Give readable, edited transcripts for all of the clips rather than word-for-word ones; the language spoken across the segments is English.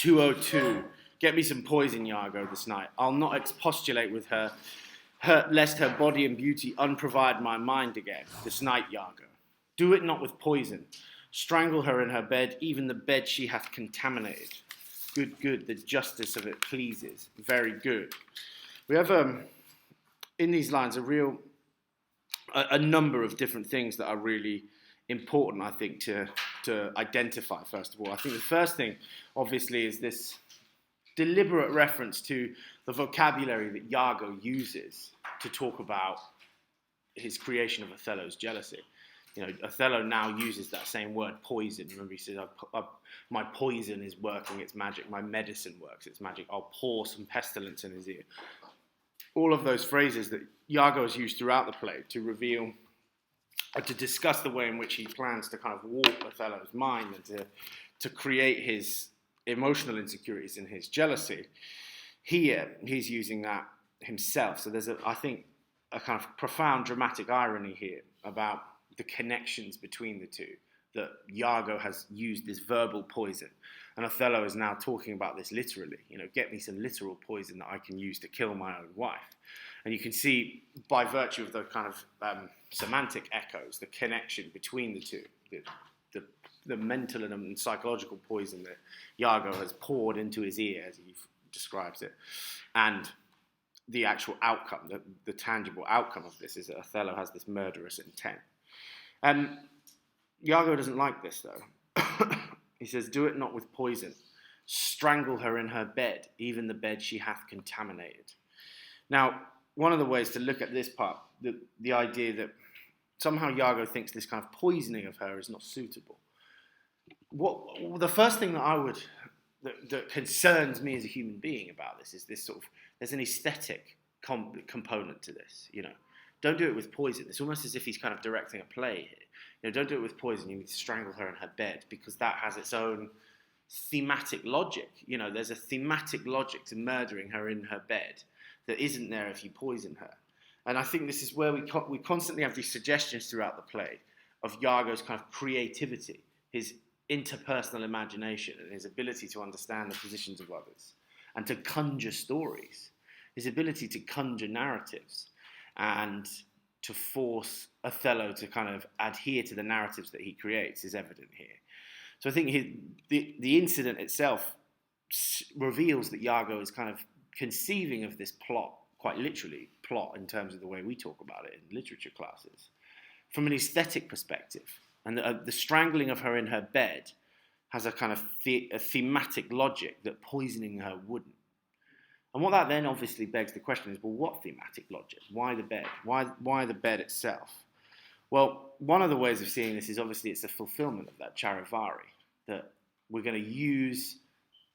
202. Get me some poison, Iago, this night. I'll not expostulate with her, lest her body and beauty unprovide my mind again. This night, Iago. Do it not with poison. Strangle her in her bed, even the bed she hath contaminated. Good, good, the justice of it pleases. Very good. We have, in these lines, a number of different things that are really important, I think, to identify, first of all. I think the first thing, obviously, is this deliberate reference to the vocabulary that Iago uses to talk about his creation of Othello's jealousy. You know, Othello now uses that same word, poison. Remember, he says, my poison is working its magic. My medicine works its magic. I'll pour some pestilence in his ear. All of those phrases that Iago has used throughout the play to reveal, to discuss the way in which he plans to kind of warp Othello's mind and to create his emotional insecurities and his jealousy. Here, he's using that himself. So there's, I think, a kind of profound dramatic irony here about the connections between the two, that Iago has used this verbal poison, and Othello is now talking about this literally. You know, get me some literal poison that I can use to kill my own wife. And you can see, by virtue of the kind of semantic echoes, the connection between the two, the mental and psychological poison that Iago has poured into his ear, as he describes it, and the actual outcome, the tangible outcome of this is that Othello has this murderous intent. Iago doesn't like this, though. He says, do it not with poison. Strangle her in her bed, even the bed she hath contaminated. Now, one of the ways to look at this part, the idea that somehow Iago thinks this kind of poisoning of her is not suitable. The first thing that concerns me as a human being about this is this sort of, there's an aesthetic component to this, you know. Don't do it with poison. It's almost as if he's kind of directing a play here. You know, don't do it with poison. You need to strangle her in her bed, because that has its own thematic logic. You know, there's a thematic logic to murdering her in her bed that isn't there if you poison her. And I think this is where we constantly have these suggestions throughout the play of Iago's kind of creativity, his interpersonal imagination, and his ability to understand the positions of others and to conjure stories, his ability to conjure narratives, and to force Othello to kind of adhere to the narratives that he creates is evident here. So I think the incident itself reveals that Iago is kind of conceiving of this plot, quite literally plot in terms of the way we talk about it in literature classes, from an aesthetic perspective. And the strangling of her in her bed has a kind of a thematic logic that poisoning her wouldn't. And what that then obviously begs the question is, well, what thematic logic? Why the bed? Why the bed itself? Well, one of the ways of seeing this is obviously it's a fulfillment of that Charivari, that we're going to use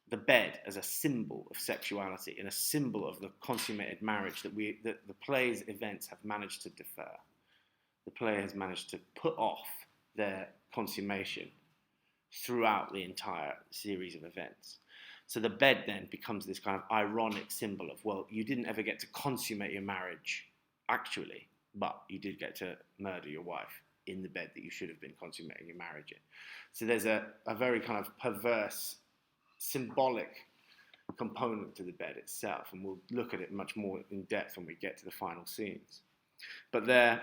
the bed as a symbol of sexuality and a symbol of the consummated marriage that the play's events have managed to defer. The play has managed to put off their consummation throughout the entire series of events. So the bed then becomes this kind of ironic symbol of, well, you didn't ever get to consummate your marriage, actually, but you did get to murder your wife in the bed that you should have been consummating your marriage in. So there's a very kind of perverse, symbolic component to the bed itself, and we'll look at it much more in depth when we get to the final scenes. But there,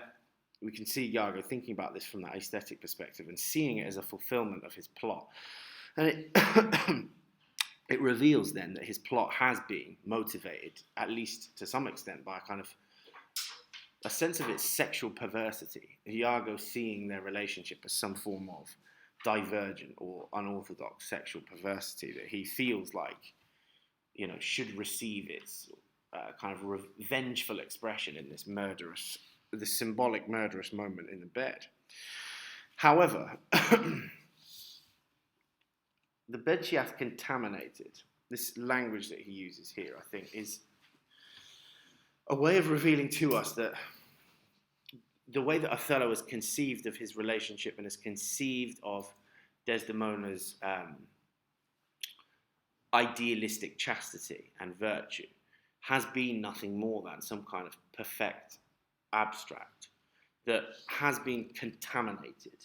we can see Iago thinking about this from that aesthetic perspective and seeing it as a fulfillment of his plot. And it reveals then that his plot has been motivated, at least to some extent, by a kind of a sense of its sexual perversity. Iago seeing their relationship as some form of divergent or unorthodox sexual perversity that he feels like, you know, should receive its kind of revengeful expression in this symbolic murderous moment in the bed. However, the bed she hath contaminated, this language that he uses here, I think, is a way of revealing to us that the way that Othello has conceived of his relationship and has conceived of Desdemona's idealistic chastity and virtue has been nothing more than some kind of perfect abstract that has been contaminated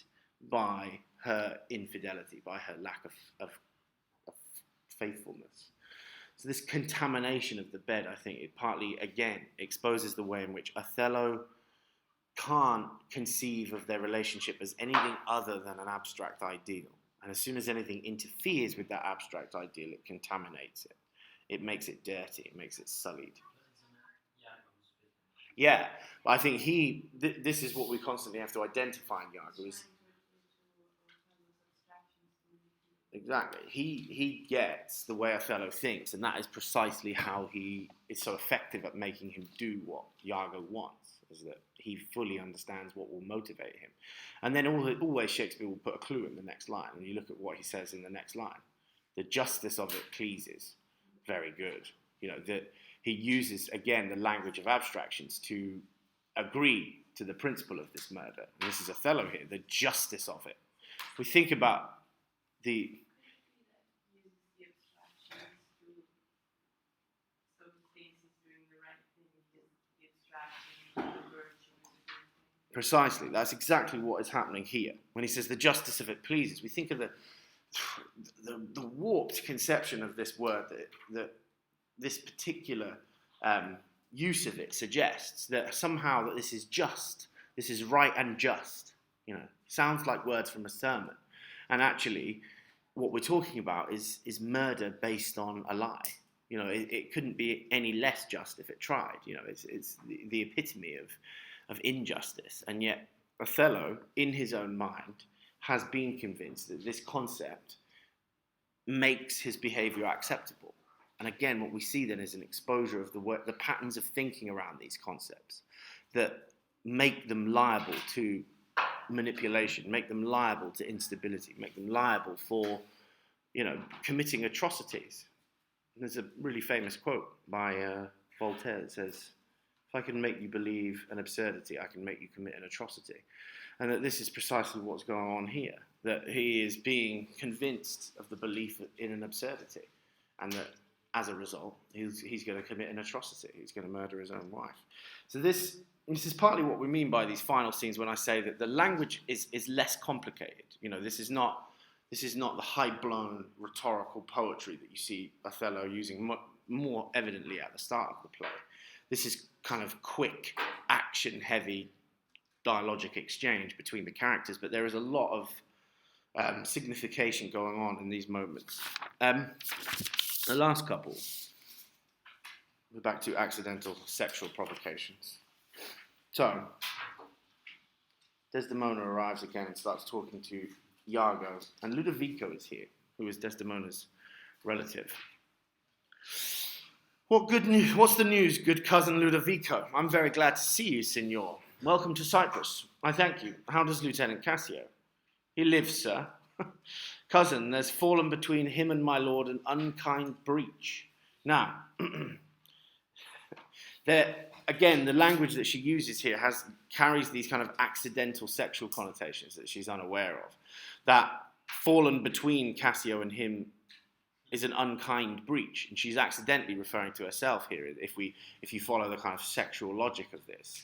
by her infidelity, by her lack of faithfulness. So this contamination of the bed, I think, it partly, again, exposes the way in which Othello can't conceive of their relationship as anything other than an abstract ideal. And as soon as anything interferes with that abstract ideal, it contaminates it. It makes it dirty. It makes it sullied. Yeah, but I think this is what we constantly have to identify in Iago is exactly. He gets the way Othello thinks, and that is precisely how he is so effective at making him do what Iago wants, is that he fully understands what will motivate him. And then always Shakespeare will put a clue in the next line, and you look at what he says in the next line. The justice of it pleases. Very good. That he uses, again, the language of abstractions to agree to the principle of this murder. And this is Othello here, the justice of it. If we think about the precisely, that's exactly what is happening here. When he says the justice of it pleases, we think of the warped conception of this word that this particular use of it suggests, that somehow that this is just, this is right and just. Sounds like words from a sermon. And actually, what we're talking about is murder based on a lie. It couldn't be any less just if it tried. It's the epitome of injustice. And yet, Othello, in his own mind, has been convinced that this concept makes his behavior acceptable. And again, what we see then is an exposure of the patterns of thinking around these concepts that make them liable to manipulation, make them liable to instability, make them liable for, committing atrocities. And there's a really famous quote by Voltaire that says, "If I can make you believe an absurdity, I can make you commit an atrocity." And that this is precisely what's going on here, that he is being convinced of the belief in an absurdity, and that as a result, he's going to commit an atrocity. He's going to murder his own wife. So this is partly what we mean by these final scenes when I say that the language is less complicated. This is not the high-blown rhetorical poetry that you see Othello using more evidently at the start of the play. This is kind of quick, action-heavy dialogic exchange between the characters, but there is a lot of signification going on in these moments. The last couple, we're back to accidental sexual provocations. So, Desdemona arrives again and starts talking to Iago, and Ludovico is here, who is Desdemona's relative. What's the news, good cousin Ludovico? I'm very glad to see you, signor. Welcome to Cyprus. I thank you. How does Lieutenant Cassio? He lives, sir. Cousin, there's fallen between him and my lord an unkind breach. Now, again, the language that she uses here carries these kind of accidental sexual connotations that she's unaware of. That fallen between Cassio and him is an unkind breach, and she's accidentally referring to herself here if you follow the kind of sexual logic of this.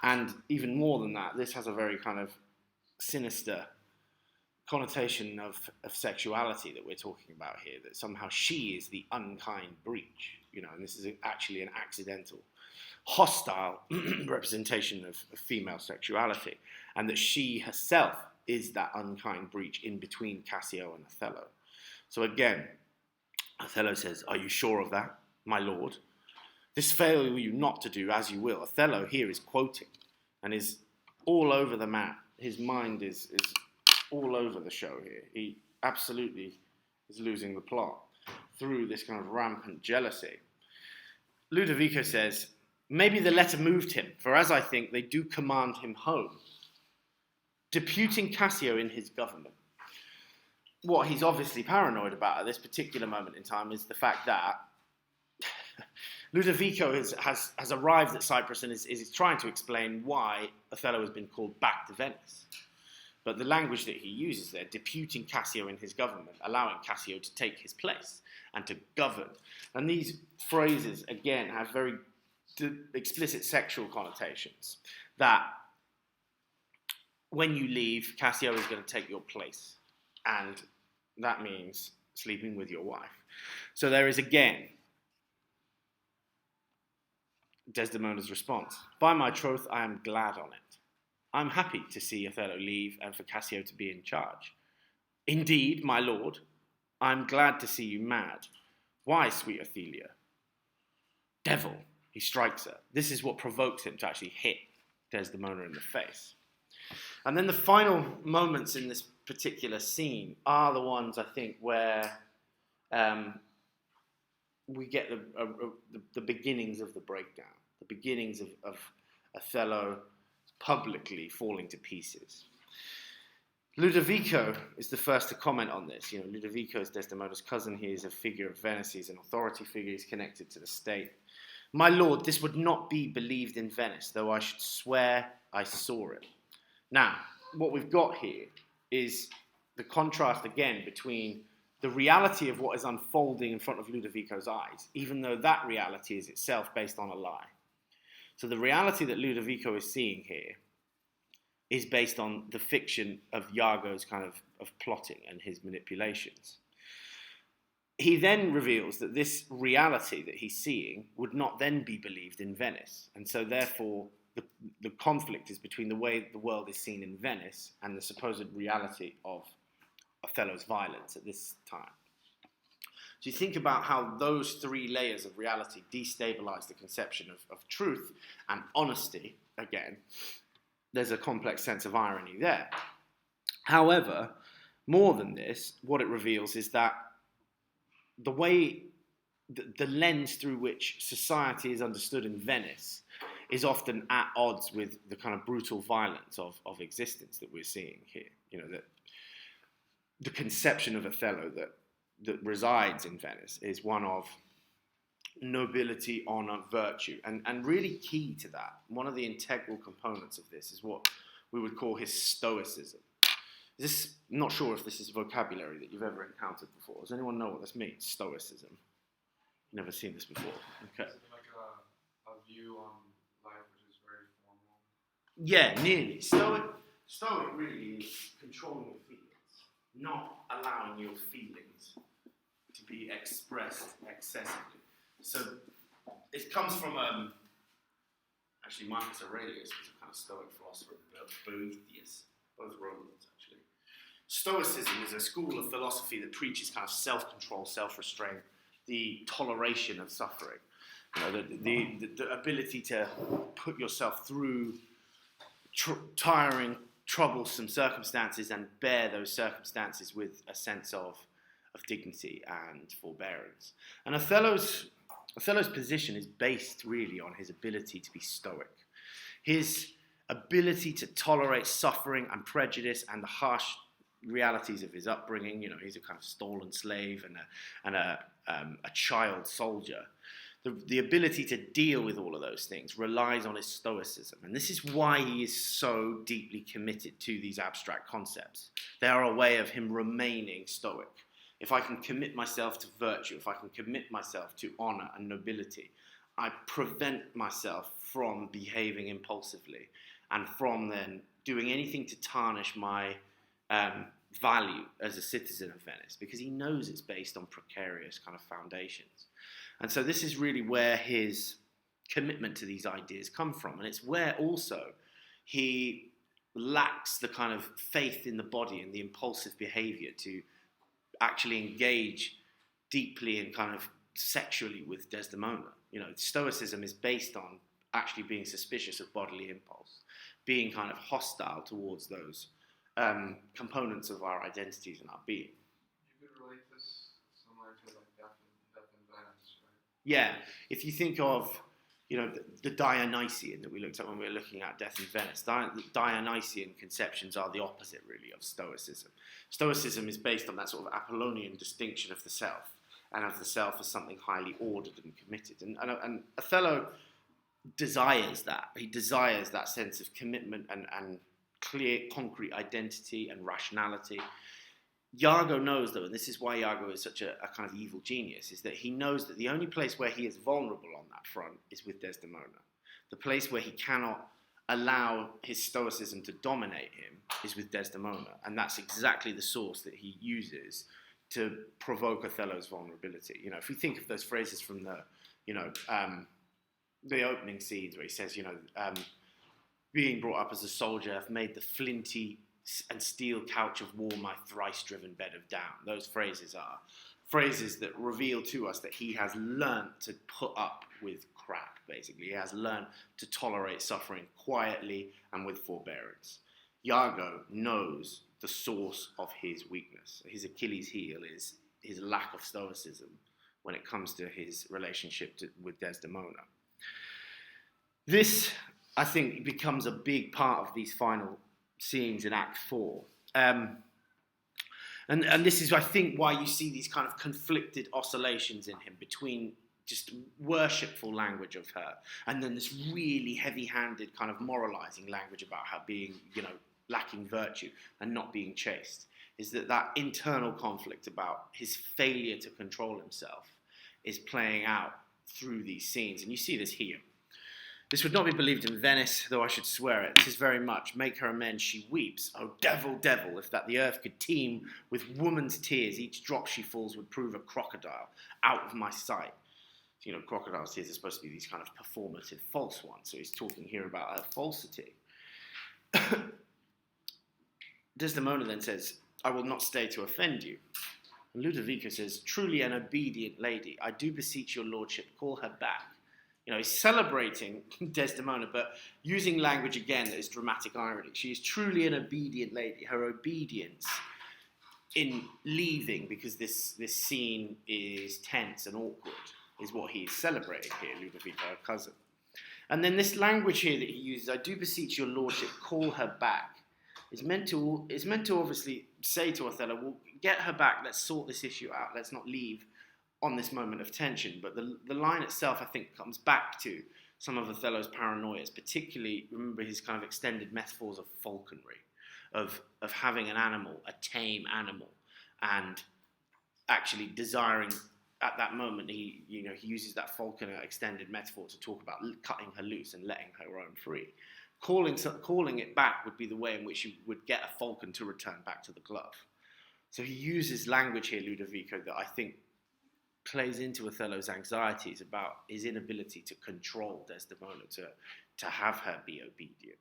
And even more than that, this has a very kind of sinister connotation of sexuality that we're talking about here, that somehow she is the unkind breach, and this is actually an accidental, hostile representation of female sexuality, and that she herself is that unkind breach in between Cassio and Othello. So again, Othello says, "Are you sure of that, my lord? This fail you not to do as you will." Othello here is quoting and is all over the map. His mind is all over the show here. He absolutely is losing the plot through this kind of rampant jealousy. Ludovico says, "Maybe the letter moved him, for as I think, they do command him home, deputing Cassio in his government." What he's obviously paranoid about at this particular moment in time is the fact that Ludovico has arrived at Cyprus and is trying to explain why Othello has been called back to Venice. But the language that he uses there, deputing Cassio in his government, allowing Cassio to take his place and to govern. And these phrases, again, have very explicit sexual connotations. That when you leave, Cassio is going to take your place. And that means sleeping with your wife. So there is again Desdemona's response. By my troth, I am glad on it. I am happy to see Othello leave and for Cassio to be in charge. Indeed, my lord, I am glad to see you mad. Why, sweet Ophelia? Devil, he strikes her. This is what provokes him to actually hit Desdemona in the face. And then the final moments in this particular scene are the ones, I think, where we get the beginnings of the breakdown, the beginnings of Othello publicly falling to pieces. Ludovico is the first to comment on this. You know, Ludovico is Desdemona's cousin. He is a figure of Venice. He's an authority figure. He's connected to the state. My lord, this would not be believed in Venice, though I should swear I saw it. Now, what we've got here is the contrast again between the reality of what is unfolding in front of Ludovico's eyes, even though that reality is itself based on a lie. So the reality that Ludovico is seeing here is based on the fiction of Iago's kind of plotting and his manipulations. He then reveals that this reality that he's seeing would not then be believed in Venice. And so therefore, the conflict is between the way the world is seen in Venice and the supposed reality of Othello's violence at this time. So you think about how those three layers of reality destabilize the conception of truth and honesty. Again, there's a complex sense of irony there. However, more than this, what it reveals is that the way, the lens through which society is understood in Venice is often at odds with the kind of brutal violence of existence that we're seeing here. You know, that the conception of Othello that resides in Venice is one of nobility, honor, virtue. And really key to that, one of the integral components of this is what we would call his stoicism. I'm not sure if this is vocabulary that you've ever encountered before. Does anyone know what this means, stoicism? You've never seen this before? Okay. Is it like a view on life which is very formal? Yeah, nearly. Stoic really is controlling your feelings, not allowing your feelings to be expressed excessively. So it comes from actually Marcus Aurelius was a kind of Stoic philosopher, Boethius, both Romans actually. Stoicism is a school of philosophy that preaches kind of self-control, self-restraint, the toleration of suffering, you know, the ability to put yourself through tiring, troublesome circumstances and bear those circumstances with a sense of dignity and forbearance. And Othello's position is based really on his ability to be stoic. His ability to tolerate suffering and prejudice and the harsh realities of his upbringing. You know, he's a kind of stolen slave and a child soldier. The ability to deal with all of those things relies on his stoicism. And this is why he is so deeply committed to these abstract concepts. They are a way of him remaining stoic. If I can commit myself to virtue, if I can commit myself to honor and nobility, I prevent myself from behaving impulsively and from then doing anything to tarnish my value as a citizen of Venice, because he knows it's based on precarious kind of foundations. And so this is really where his commitment to these ideas come from. And it's where also he lacks the kind of faith in the body and the impulsive behavior to actually engage deeply and kind of sexually with Desdemona. You know, Stoicism is based on actually being suspicious of bodily impulse, being kind of hostile towards those components of our identities and our being. You could relate this similar to like death in Venice, right? Yeah, if you think of, you know, the Dionysian that we looked at when we were looking at Death in Venice, the Dionysian conceptions are the opposite, really, of Stoicism. Stoicism is based on that sort of Apollonian distinction of the self, and of the self as something highly ordered and committed. And Othello desires that. He desires that sense of commitment and clear, concrete identity and rationality. Iago knows, though, and this is why Iago is such a kind of evil genius, is that he knows that the only place where he is vulnerable on that front is with Desdemona. The place where he cannot allow his stoicism to dominate him is with Desdemona, and that's exactly the source that he uses to provoke Othello's vulnerability. You know, if we think of those phrases from the opening scenes where he says, being brought up as a soldier, I've made the flinty and steel couch of war my thrice-driven bed of down. Those phrases are phrases that reveal to us that he has learnt to put up with crap, basically. He has learned to tolerate suffering quietly and with forbearance. Iago knows the source of his weakness. His Achilles heel is his lack of stoicism when it comes to his relationship with Desdemona. This, I think, becomes a big part of these final scenes in Act 4. And this is, I think, why you see these kind of conflicted oscillations in him between just worshipful language of her and then this really heavy-handed kind of moralizing language about her being, lacking virtue and not being chaste. Is that internal conflict about his failure to control himself is playing out through these scenes. And you see this here. This would not be believed in Venice, though I should swear it. This is very much, make her amends, she weeps. Oh, devil, devil, if that the earth could teem with woman's tears, each drop she falls would prove a crocodile out of my sight. Crocodile's tears are supposed to be these kind of performative false ones. So he's talking here about her falsity. Desdemona then says, I will not stay to offend you. And Ludovico says, truly an obedient lady, I do beseech your lordship, call her back. He's celebrating Desdemona, but using language again that is dramatic irony. She is truly an obedient lady. Her obedience in leaving, because this scene is tense and awkward, is what he is celebrating here, Ludovico, her cousin. And then this language here that he uses, I do beseech your lordship, call her back, is meant to obviously say to Othello, well, get her back, let's sort this issue out, let's not leave on this moment of tension. But the line itself, I think, comes back to some of Othello's paranoias, particularly, remember his kind of extended metaphors of falconry, of having an animal, a tame animal, and actually desiring, at that moment, he uses that falconer extended metaphor to talk about cutting her loose and letting her roam free. Calling it back would be the way in which you would get a falcon to return back to the glove. So he uses language here, Ludovico, that I think plays into Othello's anxieties about his inability to control Desdemona, to have her be obedient.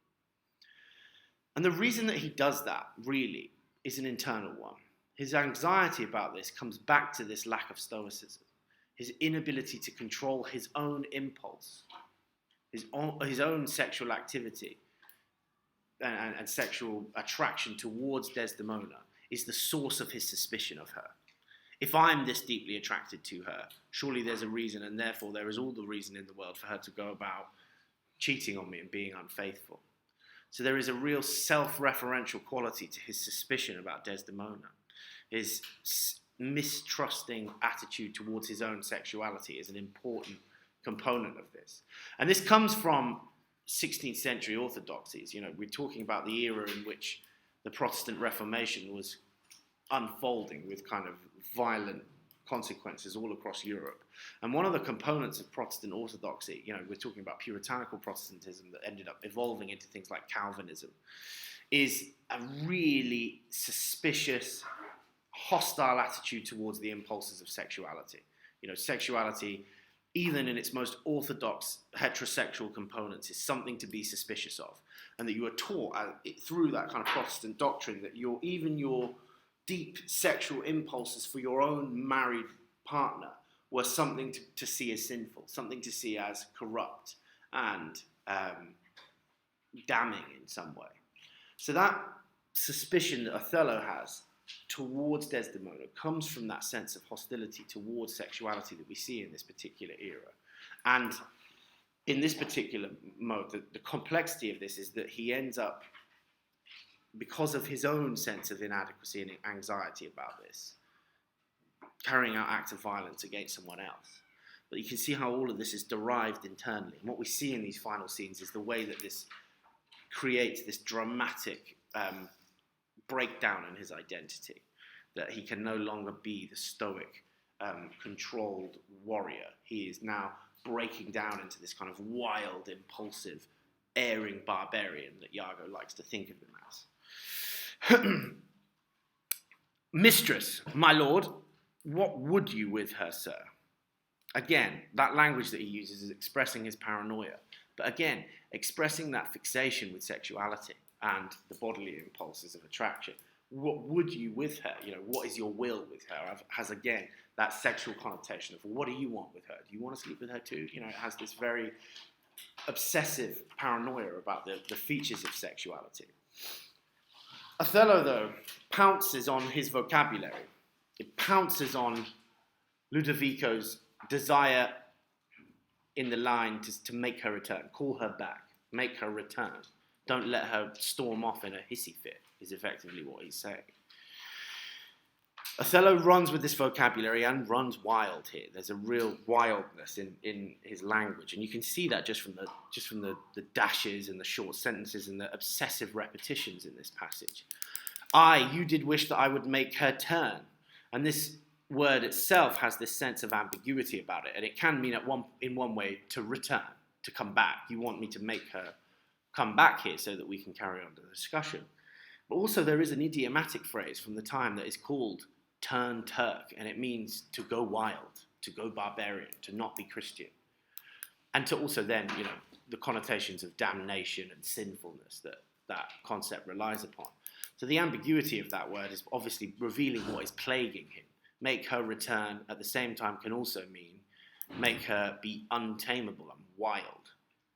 And the reason that he does that, really, is an internal one. His anxiety about this comes back to this lack of stoicism, his inability to control his own impulse, his own sexual activity and sexual attraction towards Desdemona is the source of his suspicion of her. If I'm this deeply attracted to her, surely there's a reason, and therefore there is all the reason in the world for her to go about cheating on me and being unfaithful. So there is a real self-referential quality to his suspicion about Desdemona. His mistrusting attitude towards his own sexuality is an important component of this. And this comes from 16th century orthodoxies. We're talking about the era in which the Protestant Reformation was unfolding with kind of violent consequences all across Europe. And one of the components of Protestant orthodoxy, we're talking about puritanical Protestantism that ended up evolving into things like Calvinism, is a really suspicious, hostile attitude towards the impulses of sexuality. Sexuality, even in its most orthodox heterosexual components, is something to be suspicious of. And that you are taught through that kind of Protestant doctrine that your deep sexual impulses for your own married partner were something to see as sinful, something to see as corrupt and damning in some way. So that suspicion that Othello has towards Desdemona comes from that sense of hostility towards sexuality that we see in this particular era. And in this particular mode, the complexity of this is that he ends up, because of his own sense of inadequacy and anxiety about this, carrying out acts of violence against someone else. But you can see how all of this is derived internally. And what we see in these final scenes is the way that this creates this dramatic breakdown in his identity, that he can no longer be the stoic, controlled warrior. He is now breaking down into this kind of wild, impulsive, erring barbarian that Iago likes to think of him as. Mistress, my lord, what would you with her, sir? Again, that language that he uses is expressing his paranoia. But again, expressing that fixation with sexuality and the bodily impulses of attraction. What would you with her? What is your will with her? Has, again, that sexual connotation of, what do you want with her? Do you want to sleep with her too? It has this very obsessive paranoia about the features of sexuality. Othello, though, pounces on his vocabulary. It pounces on Ludovico's desire in the line to make her return, call her back, make her return. Don't let her storm off in a hissy fit, is effectively what he's saying. Othello runs with this vocabulary and runs wild here. There's a real wildness in his language, and you can see that just from the dashes and the short sentences and the obsessive repetitions in this passage. You did wish that I would make her turn. And this word itself has this sense of ambiguity about it, and it can mean in one way to return, to come back. You want me to make her come back here so that we can carry on the discussion. But also there is an idiomatic phrase from the time that is called turn Turk, and it means to go wild, to go barbarian, to not be Christian. And to also then, the connotations of damnation and sinfulness that concept relies upon. So the ambiguity of that word is obviously revealing what is plaguing him. Make her return at the same time can also mean make her be untamable and wild.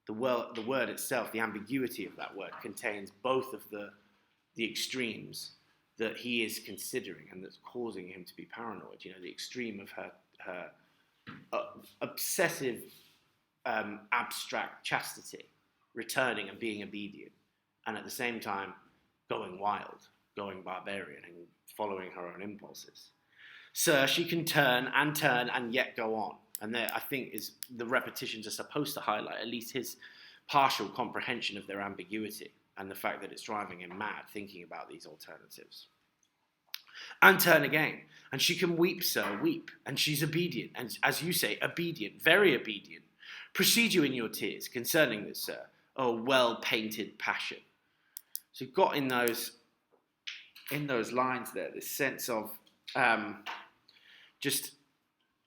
The word itself, the ambiguity of that word, contains both of the extremes that he is considering and that's causing him to be paranoid. The extreme of her obsessive, abstract chastity, returning and being obedient, and at the same time going wild, going barbarian, and following her own impulses. Sir, she can turn and yet go on. And there, I think, is the repetitions are supposed to highlight at least his partial comprehension of their ambiguity and the fact that it's driving him mad thinking about these alternatives. And turn again. And she can weep, sir, weep. And she's obedient. And as you say, obedient, very obedient. Proceed you in your tears concerning this, sir. Oh, well-painted passion. So you've got in those lines there this sense of just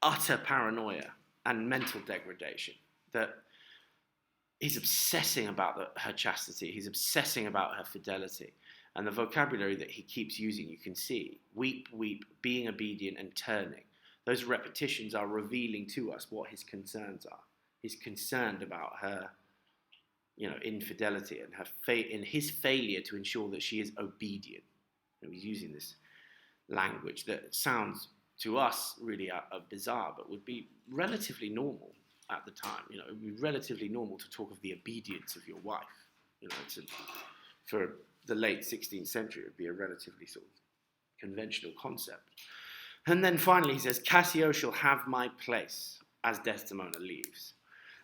utter paranoia and mental degradation, that he's obsessing about her chastity, he's obsessing about her fidelity, and the vocabulary that he keeps using, you can see, weep, weep, being obedient and turning. Those repetitions are revealing to us what his concerns are. He's concerned about her, infidelity and in his failure to ensure that she is obedient. He's using this language that sounds to us really bizarre, but would be relatively normal at the time. It would be relatively normal to talk of the obedience of your wife. For the late 16th century, it would be a relatively sort of conventional concept. And then finally he says, Cassio shall have my place as Desdemona leaves.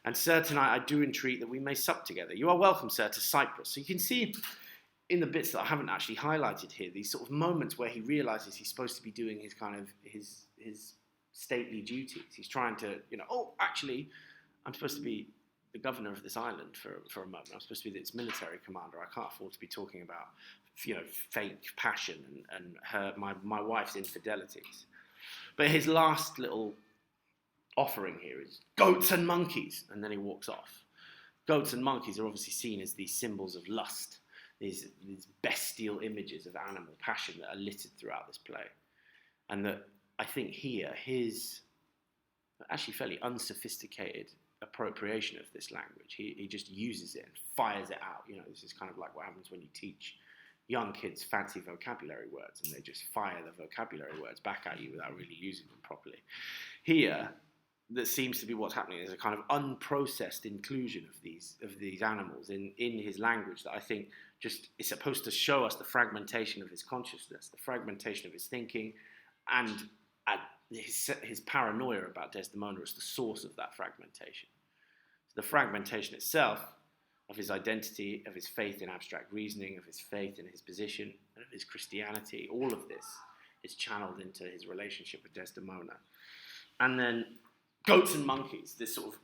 And sir, tonight I do entreat that we may sup together. You are welcome, sir, to Cyprus. So you can see in the bits that I haven't actually highlighted here, these sort of moments where he realizes he's supposed to be doing his kind of his stately duties. He's trying to, actually, I'm supposed to be the governor of this island for a moment. I'm supposed to be its military commander. I can't afford to be talking about, fake passion and my wife's infidelities. But his last little offering here is goats and monkeys, and then he walks off. Goats and monkeys are obviously seen as these symbols of lust, these bestial images of animal passion that are littered throughout this play. And that I think here, his actually fairly unsophisticated appropriation of this language, he just uses it and fires it out. This is kind of like what happens when you teach young kids fancy vocabulary words and they just fire the vocabulary words back at you without really using them properly. Here, that seems to be what's happening. There's a kind of unprocessed inclusion of these animals in his language that I think just is supposed to show us the fragmentation of his consciousness, the fragmentation of his thinking, and his paranoia about Desdemona as the source of that fragmentation. So the fragmentation itself of his identity, of his faith in abstract reasoning, of his faith in his position, and of his Christianity, all of this is channeled into his relationship with Desdemona. And then goats and monkeys, this sort of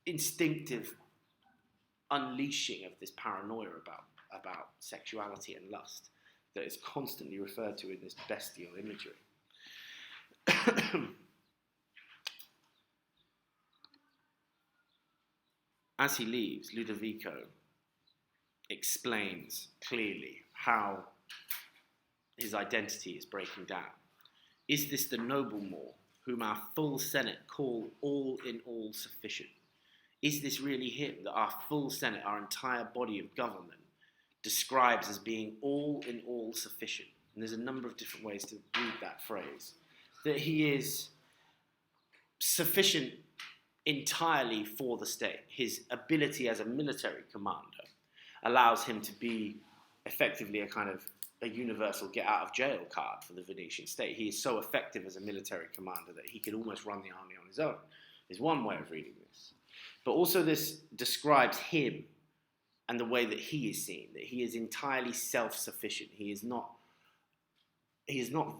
instinctive unleashing of this paranoia about sexuality and lust that is constantly referred to in this bestial imagery. As he leaves, Ludovico explains clearly how his identity is breaking down. Is this the noble Moor, whom our full Senate call all in all sufficient? Is this really him that our full Senate, our entire body of government, describes as being all in all sufficient? And there's a number of different ways to read that phrase. That he is sufficient entirely for the state. His ability as a military commander allows him to be effectively a kind of a universal get-out-of-jail card for the Venetian state. He is so effective as a military commander that he could almost run the army on his own, is one way of reading this. But also this describes him and the way that he is seen, that he is entirely self-sufficient. He is not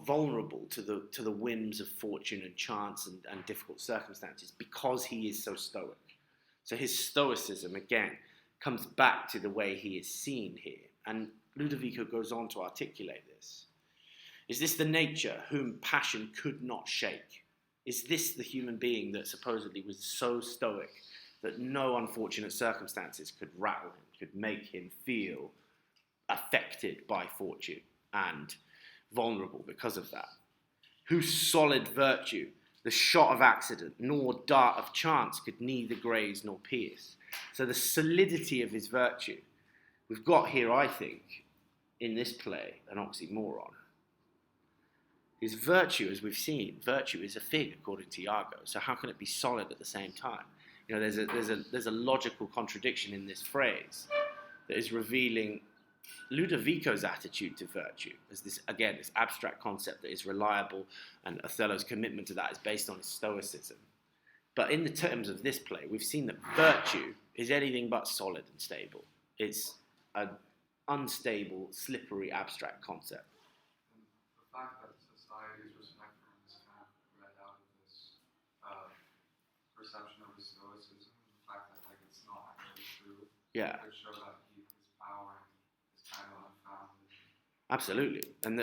vulnerable to the whims of fortune and chance and difficult circumstances because he is so stoic. So his stoicism, again, comes back to the way he is seen here. And Ludovico goes on to articulate this. Is this the nature whom passion could not shake? Is this the human being that supposedly was so stoic that no unfortunate circumstances could rattle him, could make him feel affected by fortune and vulnerable because of that? Whose solid virtue the shot of accident nor dart of chance could neither graze nor pierce? So the solidity of his virtue, we've got here, I think, in this play, an oxymoron. His virtue, as we've seen, virtue is a fig, according to Iago. So how can it be solid at the same time? You know, there's a logical contradiction in this phrase that is revealing Ludovico's attitude to virtue as this, again, this abstract concept that is reliable, and Othello's commitment to that is based on his stoicism. But in the terms of this play, we've seen that virtue is anything but solid and stable. It's an unstable, slippery, abstract concept. And the fact that society's respect for him is kind of read out of this perception of his stoicism, the fact that like it's not actually true. Yeah. Could show that his power is kind of unfounded. Absolutely, and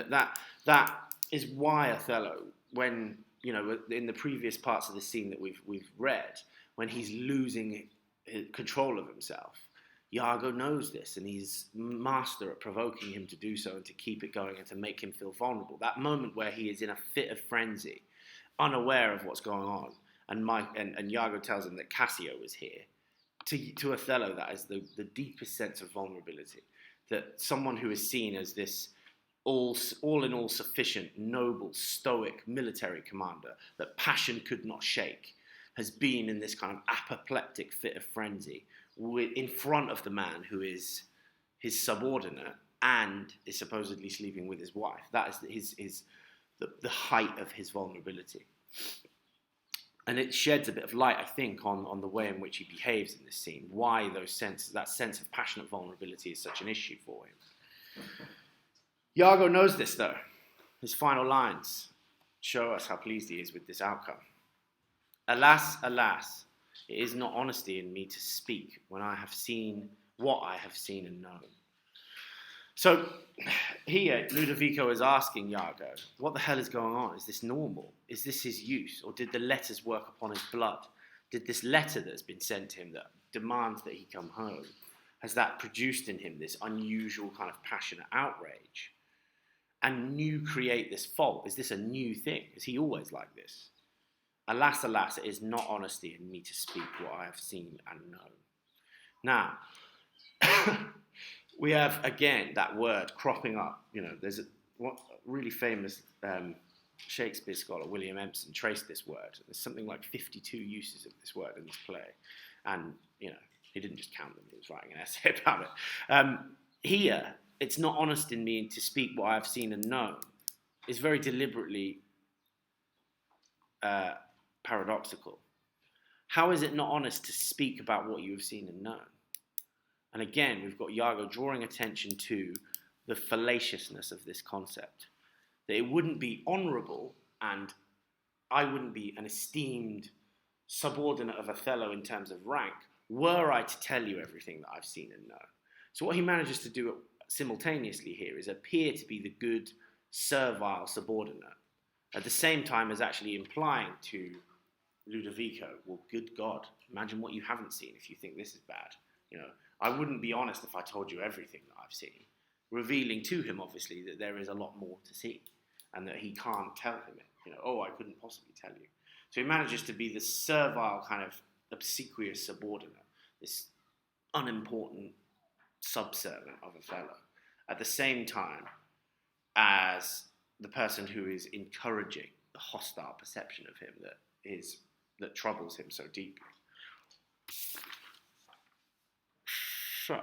that is why Othello, when in the previous parts of the scene that we've read, when he's losing control of himself, Iago knows this, and he's master at provoking him to do so and to keep it going and to make him feel vulnerable. That moment where he is in a fit of frenzy, unaware of what's going on, and Iago tells him that Cassio is here. To Othello, that is the deepest sense of vulnerability. That someone who is seen as this all in all sufficient, noble, stoic military commander that passion could not shake has been in this kind of apoplectic fit of frenzy in front of the man who is his subordinate and is supposedly sleeping with his wife. That is the height of his vulnerability. And it sheds a bit of light, I think, on the way in which he behaves in this scene, why that sense of passionate vulnerability is such an issue for him. Iago knows this, though. His final lines show us how pleased he is with this outcome. Alas, alas, it is not honesty in me to speak when I have seen what I have seen and known. So here, Ludovico is asking Iago, what the hell is going on? Is this normal? Is this his use? Or did the letters work upon his blood? Did this letter that's been sent to him that demands that he come home, has that produced in him this unusual kind of passionate outrage? And create this fault? Is this a new thing? Is he always like this? Alas, alas, it is not honesty in me to speak what I have seen and known. Now, we have, again, that word cropping up. There's a really famous Shakespeare scholar, William Empson, traced this word. There's something like 52 uses of this word in this play. And, he didn't just count them, he was writing an essay about it. Here, it's not honest in me to speak what I have seen and known. It's very deliberately paradoxical. How is it not honest to speak about what you have seen and known? And again, we've got Iago drawing attention to the fallaciousness of this concept. That it wouldn't be honourable, and I wouldn't be an esteemed subordinate of Othello in terms of rank, were I to tell you everything that I've seen and known. So what he manages to do simultaneously here is appear to be the good, servile subordinate, at the same time as actually implying to Ludovico, well, good God, imagine what you haven't seen if you think this is bad. I wouldn't be honest if I told you everything that I've seen, revealing to him, obviously, that there is a lot more to see, and that he can't tell him it. Oh, I couldn't possibly tell you. So he manages to be the servile, kind of obsequious subordinate, this unimportant subservient of Othello, at the same time as the person who is encouraging the hostile perception of him that troubles him so deeply. So